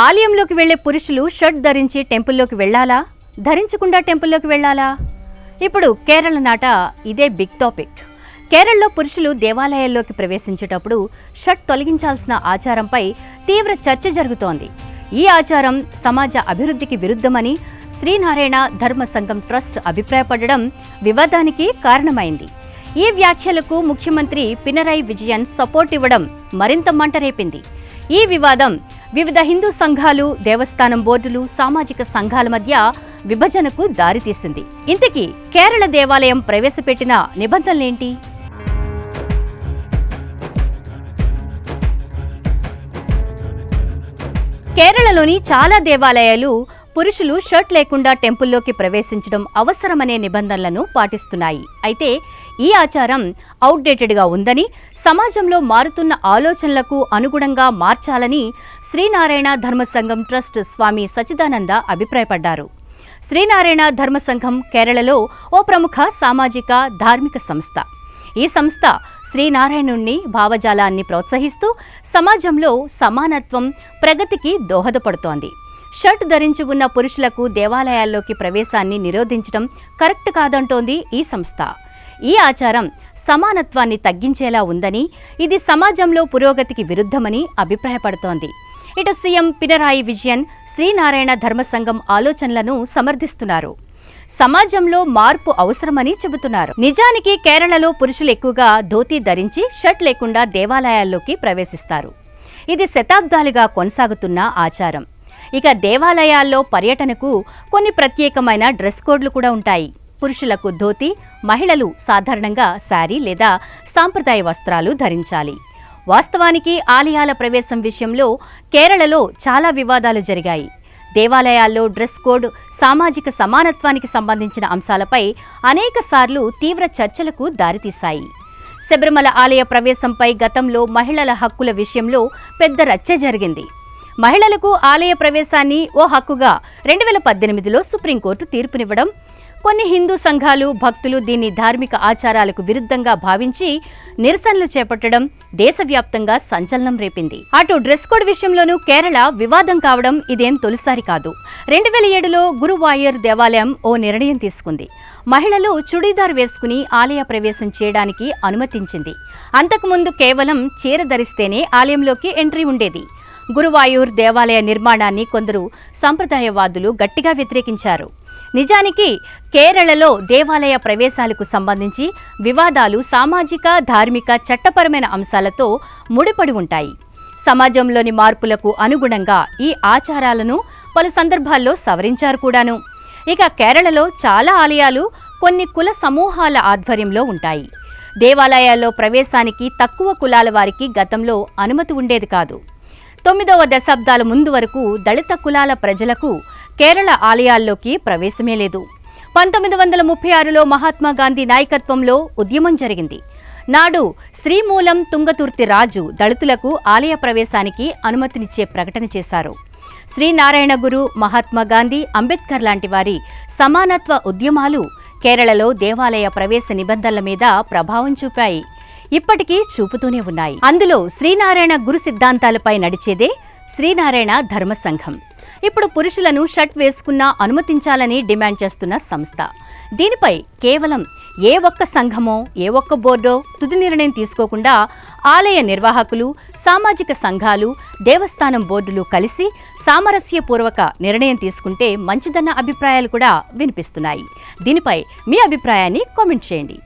ఆలయంలోకి వెళ్లే పురుషులు షర్ట్ ధరించి టెంపుల్లోకి వెళ్లాలా, ధరించకుండా టెంపుల్లోకి వెళ్లాలా? ఇప్పుడు కేరళ నాట ఇదే బిగ్ టాపిక్. కేరళలో పురుషులు దేవాలయాల్లోకి ప్రవేశించేటప్పుడు షర్ట్ తొలగించాల్సిన ఆచారంపై తీవ్ర చర్చ జరుగుతోంది. ఈ ఆచారం సమాజ అభివృద్ధికి విరుద్ధమని శ్రీనారాయణ ధర్మ సంఘం ట్రస్ట్ అభిప్రాయపడడం వివాదానికి కారణమైంది. ఈ వ్యాఖ్యలకు ముఖ్యమంత్రి పినరయి విజయన్ సపోర్ట్ ఇవ్వడం మరింత మంటరేపింది. ఈ వివాదం వివిధ హిందూ సంఘాలు, దేవస్థానం బోర్డులు, సామాజిక సంఘాల మధ్య విభజనకు దారితీసింది. ఇంతకీ కేరళ దేవాలయం ప్రవేశపెట్టిన నిబంధనలేంటి? కేరళలోని చాలా దేవాలయాలు పురుషులు షర్ట్ లేకుండా టెంపుల్లోకి ప్రవేశించడం అవసరమనే నిబంధనలను పాటిస్తున్నాయి. అయితే ఈ ఆచారం అవుట్డేటెడ్గా ఉందని, సమాజంలో మారుతున్న ఆలోచనలకు అనుగుణంగా మార్చాలని శ్రీనారాయణ ధర్మసంఘం ట్రస్ట్ స్వామి సచ్చిదానంద అభిప్రాయపడ్డారు. శ్రీనారాయణ ధర్మసంఘం కేరళలో ఓ ప్రముఖ సామాజిక ధార్మిక సంస్థ. ఈ సంస్థ శ్రీనారాయణుణ్ణి భావజాలాన్ని ప్రోత్సహిస్తూ సమాజంలో సమానత్వం, ప్రగతికి దోహదపడుతోంది. షర్ట్ ధరించి ఉన్న పురుషులకు దేవాలయాల్లోకి ప్రవేశాన్ని నిరోధించడం కరెక్ట్ కాదంటోంది ఈ సంస్థ. ఈ ఆచారం సమానత్వాన్ని తగ్గించేలా ఉందని, ఇది సమాజంలో పురోగతికి విరుద్ధమని అభిప్రాయపడుతోంది. ఇటు సీఎం పినరాయి విజయన్ శ్రీనారాయణ ధర్మసంఘం ఆలోచనలను సమర్థిస్తున్నారు. సమాజంలో మార్పు అవసరమని చెబుతున్నారు. నిజానికి కేరళలో పురుషులు ఎక్కువగా ధోతీ ధరించి షర్ట్ లేకుండా దేవాలయాల్లోకి ప్రవేశిస్తారు. ఇది శతాబ్దాలుగా కొనసాగుతున్న ఆచారం. ఇక దేవాలయాల్లో పర్యటనకు కొన్ని ప్రత్యేకమైన డ్రెస్ కోడ్లు కూడా ఉంటాయి. పురుషులకు ధోతీ, మహిళలు సాధారణంగా శారీ లేదా సాంప్రదాయ వస్త్రాలు ధరించాలి. వాస్తవానికి ఆలయాల ప్రవేశం విషయంలో కేరళలో చాలా వివాదాలు జరిగాయి. దేవాలయాల్లో డ్రెస్ కోడ్, సామాజిక సమానత్వానికి సంబంధించిన అంశాలపై అనేకసార్లు తీవ్ర చర్చలకు దారితీశాయి. శబరిమల ఆలయ ప్రవేశంపై గతంలో మహిళల హక్కుల విషయంలో పెద్ద రచ్చ జరిగింది. మహిళలకు ఆలయ ప్రవేశాన్ని ఓ హక్కుగా 2018లో సుప్రీంకోర్టు తీర్పునివ్వడం, కొన్ని హిందూ సంఘాలు, భక్తులు దీన్ని ధార్మిక ఆచారాలకు విరుద్ధంగా భావించి నిరసనలు చేపట్టడం దేశవ్యాప్తంగా సంచలనం రేపింది. అటు డ్రెస్ కోడ్ విషయంలోనూ కేరళ వివాదం కావడం ఇదేం తొలిసారి కాదు. 2007లో గురువాయూర్ దేవాలయం ఓ నిర్ణయం తీసుకుంది. మహిళలు చుడీదార్ వేసుకుని ఆలయ ప్రవేశం చేయడానికి అనుమతించింది. అంతకుముందు కేవలం చీర ధరిస్తేనే ఆలయంలోకి ఎంట్రీ ఉండేది. గురువాయూర్ దేవాలయ నిర్మాణాన్ని కొందరు సంప్రదాయవాదులు గట్టిగా వ్యతిరేకించారు. నిజానికి కేరళలో దేవాలయ ప్రవేశాలకు సంబంధించి వివాదాలు సామాజిక, ధార్మిక, చట్టపరమైన అంశాలతో ముడిపడి ఉంటాయి. సమాజంలోని మార్పులకు అనుగుణంగా ఈ ఆచారాలను పలు సందర్భాల్లో సవరించారు కూడాను. ఇక కేరళలో చాలా ఆలయాలు కొన్ని కుల సమూహాల ఆధ్వర్యంలో ఉంటాయి. దేవాలయాల్లో ప్రవేశానికి తక్కువ కులాల వారికి గతంలో అనుమతి ఉండేది కాదు. 9వ దశాబ్దాల ముందు వరకు దళిత కులాల ప్రజలకు కేరళ ఆలయాల్లోకి ప్రవేశమే లేదు. 1936లో మహాత్మా గాంధీ నాయకత్వంలో ఉద్యమం జరిగింది. నాడు శ్రీమూలం తుంగతుర్తి రాజు దళితులకు ఆలయ ప్రవేశానికి అనుమతినిచ్చే ప్రకటన చేశారు. శ్రీనారాయణ గురు, మహాత్మా గాంధీ, అంబేద్కర్ లాంటి వారి సమానత్వ ఉద్యమాలు కేరళలో దేవాలయ ప్రవేశ నిబంధనల మీద ప్రభావం చూపాయి, ఇప్పటికీ చూపుతూనే ఉన్నాయి. అందులో శ్రీనారాయణ గురు సిద్ధాంతాలపై నడిచేదే శ్రీనారాయణ ధర్మసంఘం. ఇప్పుడు పురుషులను షర్ట్ వేసుకున్నా అనుమతించాలని డిమాండ్ చేస్తున్న సంస్థ. దీనిపై కేవలం ఏ ఒక్క సంఘమో, ఏ ఒక్క బోర్డో తుది నిర్ణయం తీసుకోకుండా ఆలయ నిర్వాహకులు, సామాజిక సంఘాలు, దేవస్థానం బోర్డులు కలిసి సామరస్యపూర్వక నిర్ణయం తీసుకుంటే మంచిదన్న అభిప్రాయాలు కూడా వినిపిస్తున్నాయి. దీనిపై మీ అభిప్రాయాన్ని కామెంట్ చేయండి.